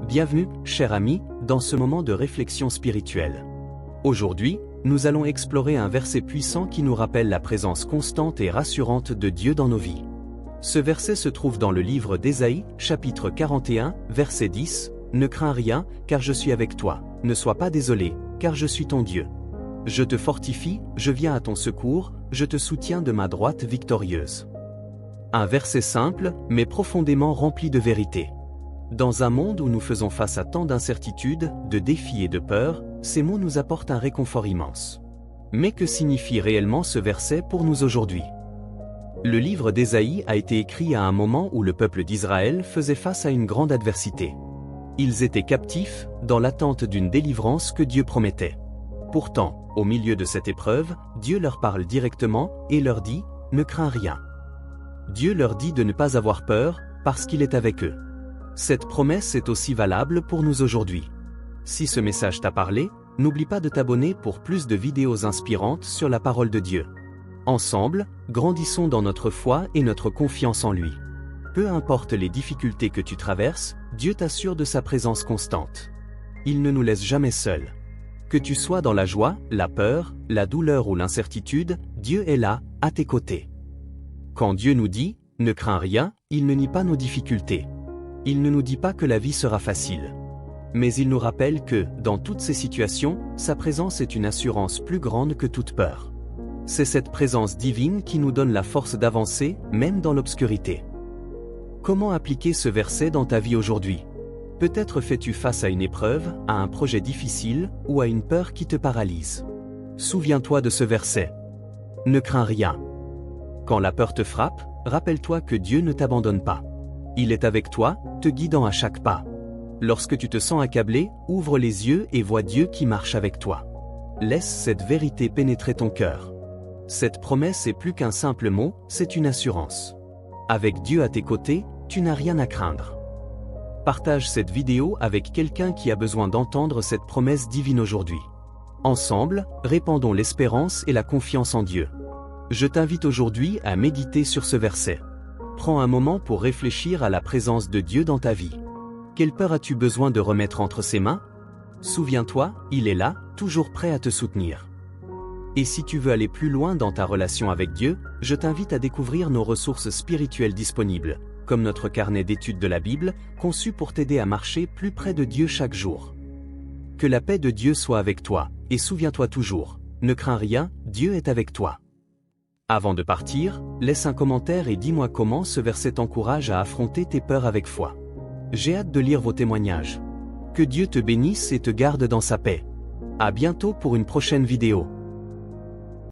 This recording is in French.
Bienvenue, cher ami, dans ce moment de réflexion spirituelle. Aujourd'hui, nous allons explorer un verset puissant qui nous rappelle la présence constante et rassurante de Dieu dans nos vies. Ce verset se trouve dans le livre d'Ésaïe, chapitre 41, verset 10, « Ne crains rien, car je suis avec toi, ne sois pas désolé, car je suis ton Dieu. Je te fortifie, je viens à ton secours, je te soutiens de ma droite victorieuse. » Un verset simple, mais profondément rempli de vérité. Dans un monde où nous faisons face à tant d'incertitudes, de défis et de peurs, ces mots nous apportent un réconfort immense. Mais que signifie réellement ce verset pour nous aujourd'hui? Le livre d'Ésaïe a été écrit à un moment où le peuple d'Israël faisait face à une grande adversité. Ils étaient captifs, dans l'attente d'une délivrance que Dieu promettait. Pourtant, au milieu de cette épreuve, Dieu leur parle directement et leur dit « Ne crains rien ». Dieu leur dit de ne pas avoir peur, parce qu'il est avec eux. Cette promesse est aussi valable pour nous aujourd'hui. Si ce message t'a parlé, n'oublie pas de t'abonner pour plus de vidéos inspirantes sur la parole de Dieu. Ensemble, grandissons dans notre foi et notre confiance en lui. Peu importe les difficultés que tu traverses, Dieu t'assure de sa présence constante. Il ne nous laisse jamais seuls. Que tu sois dans la joie, la peur, la douleur ou l'incertitude, Dieu est là, à tes côtés. Quand Dieu nous dit « Ne crains rien », il ne nie pas nos difficultés. Il ne nous dit pas que la vie sera facile. Mais il nous rappelle que, dans toutes ces situations, sa présence est une assurance plus grande que toute peur. C'est cette présence divine qui nous donne la force d'avancer, même dans l'obscurité. Comment appliquer ce verset dans ta vie aujourd'hui? Peut-être fais-tu face à une épreuve, à un projet difficile, ou à une peur qui te paralyse. Souviens-toi de ce verset. Ne crains rien. Quand la peur te frappe, rappelle-toi que Dieu ne t'abandonne pas. Il est avec toi, te guidant à chaque pas. Lorsque tu te sens accablé, ouvre les yeux et vois Dieu qui marche avec toi. Laisse cette vérité pénétrer ton cœur. Cette promesse est plus qu'un simple mot, c'est une assurance. Avec Dieu à tes côtés, tu n'as rien à craindre. Partage cette vidéo avec quelqu'un qui a besoin d'entendre cette promesse divine aujourd'hui. Ensemble, répandons l'espérance et la confiance en Dieu. Je t'invite aujourd'hui à méditer sur ce verset. Prends un moment pour réfléchir à la présence de Dieu dans ta vie. Quelle peur as-tu besoin de remettre entre ses mains? Souviens-toi, il est là, toujours prêt à te soutenir. Et si tu veux aller plus loin dans ta relation avec Dieu, je t'invite à découvrir nos ressources spirituelles disponibles, comme notre carnet d'études de la Bible, conçu pour t'aider à marcher plus près de Dieu chaque jour. Que la paix de Dieu soit avec toi, et souviens-toi toujours, ne crains rien, Dieu est avec toi. Avant de partir, laisse un commentaire et dis-moi comment ce verset t'encourage à affronter tes peurs avec foi. J'ai hâte de lire vos témoignages. Que Dieu te bénisse et te garde dans sa paix. À bientôt pour une prochaine vidéo.